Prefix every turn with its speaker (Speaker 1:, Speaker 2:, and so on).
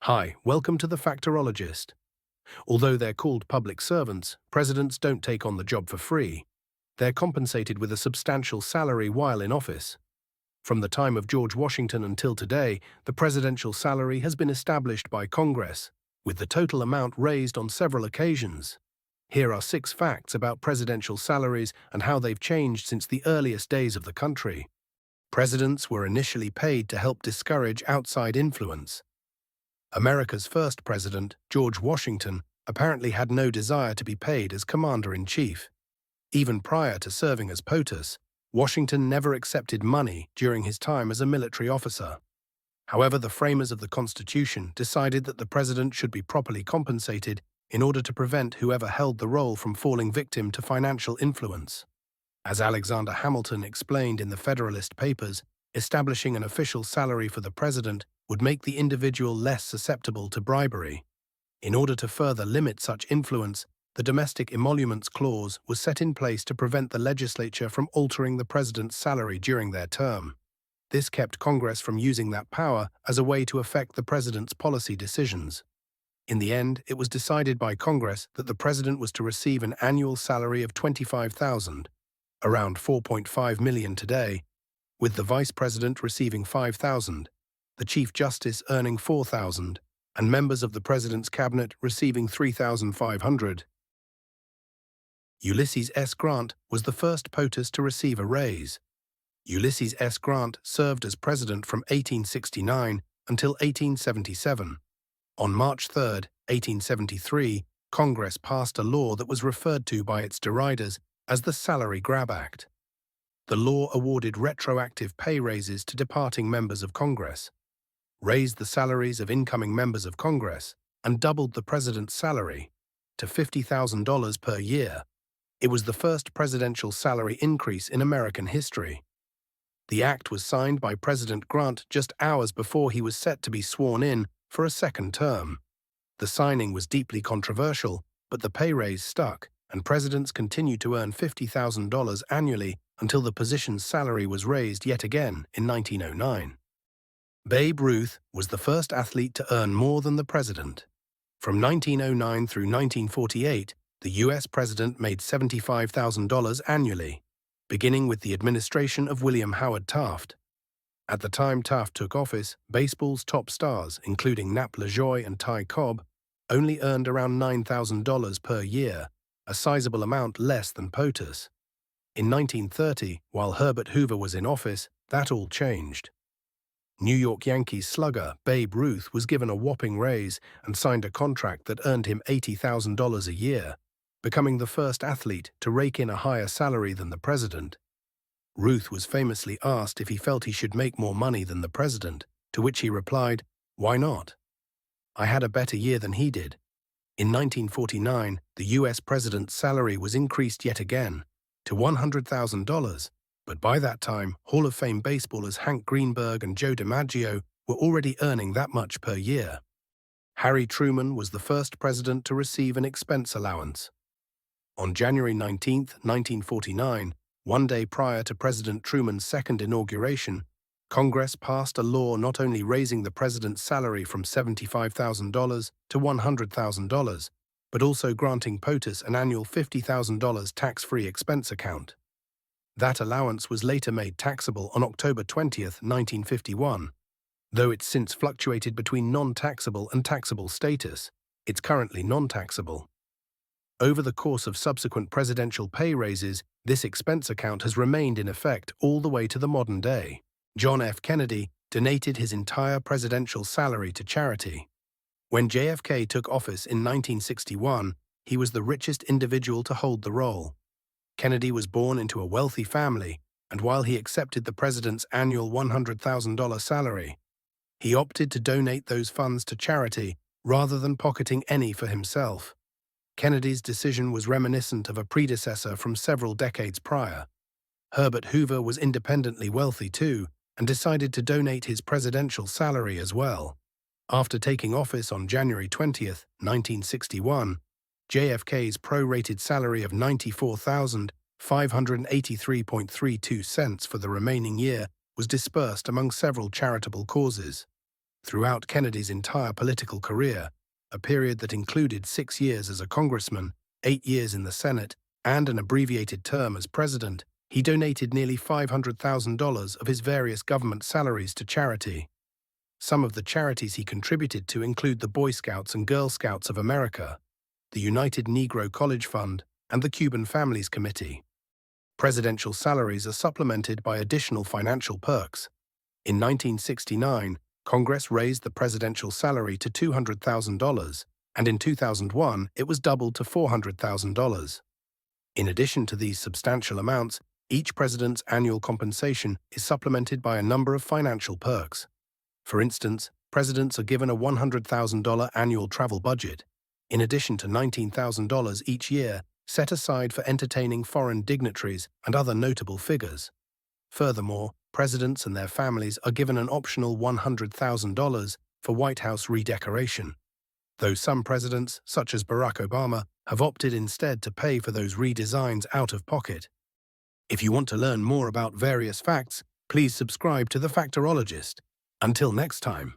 Speaker 1: Hi, welcome to the Factorologist. Although they're called public servants, presidents don't take on the job for free. They're compensated with a substantial salary while in office. From the time of George Washington until today, the presidential salary has been established by Congress, with the total amount raised on several occasions. Here are 6 facts about presidential salaries and how they've changed since the earliest days of the country. Presidents were initially paid to help discourage outside influence. America's first president, George Washington, apparently had no desire to be paid as commander-in-chief. Even prior to serving as POTUS, Washington never accepted money during his time as a military officer. However, the framers of the Constitution decided that the president should be properly compensated in order to prevent whoever held the role from falling victim to financial influence. As Alexander Hamilton explained in the Federalist Papers, establishing an official salary for the president would make the individual less susceptible to bribery. In order to further limit such influence, the Domestic Emoluments Clause was set in place to prevent the legislature from altering the president's salary during their term. This kept Congress from using that power as a way to affect the president's policy decisions. In the end, it was decided by Congress that the president was to receive an annual salary of $25,000, around $4.5 million today, with the vice president receiving $5,000, the chief justice earning $4,000, and members of the president's cabinet receiving $3,500. Ulysses S. Grant was the first POTUS to receive a raise. Ulysses S. Grant served as president from 1869 until 1877. On March 3, 1873, Congress passed a law that was referred to by its deriders as the Salary Grab Act. The law awarded retroactive pay raises to departing members of Congress, raised the salaries of incoming members of Congress, and doubled the president's salary to $50,000 per year. It was the first presidential salary increase in American history. The act was signed by President Grant just hours before he was set to be sworn in for a second term. The signing was deeply controversial, but the pay raise stuck, and presidents continued to earn $50,000 annually until the position's salary was raised yet again in 1909. Babe Ruth was the first athlete to earn more than the president. From 1909 through 1948, the U.S. president made $75,000 annually, beginning with the administration of William Howard Taft. At the time Taft took office, baseball's top stars, including Nap Lajoie and Ty Cobb, only earned around $9,000 per year, a sizable amount less than POTUS. In 1930, while Herbert Hoover was in office, that all changed. New York Yankees slugger Babe Ruth was given a whopping raise and signed a contract that earned him $80,000 a year, becoming the first athlete to rake in a higher salary than the president. Ruth was famously asked if he felt he should make more money than the president, to which he replied, "Why not? I had a better year than he did." In 1949, the U.S. president's salary was increased yet again to $100,000, but by that time, Hall of Fame baseballers Hank Greenberg and Joe DiMaggio were already earning that much per year. Harry Truman was the first president to receive an expense allowance. On January 19, 1949, one day prior to President Truman's second inauguration, Congress passed a law not only raising the president's salary from $75,000 to $100,000, but also granting POTUS an annual $50,000 tax-free expense account. That allowance was later made taxable on October 20, 1951. Though it's since fluctuated between non-taxable and taxable status, it's currently non-taxable. Over the course of subsequent presidential pay raises, this expense account has remained in effect all the way to the modern day. John F. Kennedy donated his entire presidential salary to charity. When JFK took office in 1961, he was the richest individual to hold the role. Kennedy was born into a wealthy family, and while he accepted the president's annual $100,000 salary, he opted to donate those funds to charity rather than pocketing any for himself. Kennedy's decision was reminiscent of a predecessor from several decades prior. Herbert Hoover was independently wealthy too, and decided to donate his presidential salary as well. After taking office on January 20, 1961, JFK's prorated salary of $94,583.32 for the remaining year was dispersed among several charitable causes. Throughout Kennedy's entire political career, a period that included 6 years as a congressman, 8 years in the Senate, and an abbreviated term as president, he donated nearly $500,000 of his various government salaries to charity. Some of the charities he contributed to include the Boy Scouts and Girl Scouts of America, the United Negro College Fund, and the Cuban Families Committee. Presidential salaries are supplemented by additional financial perks. In 1969, Congress raised the presidential salary to $200,000, and in 2001 it was doubled to $400,000. In addition to these substantial amounts, each president's annual compensation is supplemented by a number of financial perks. For instance, presidents are given a $100,000 annual travel budget, in addition to $19,000 each year set aside for entertaining foreign dignitaries and other notable figures. Furthermore, presidents and their families are given an optional $100,000 for White House redecoration, though some presidents, such as Barack Obama, have opted instead to pay for those redesigns out of pocket. If you want to learn more about various facts, please subscribe to The Factorologist. Until next time.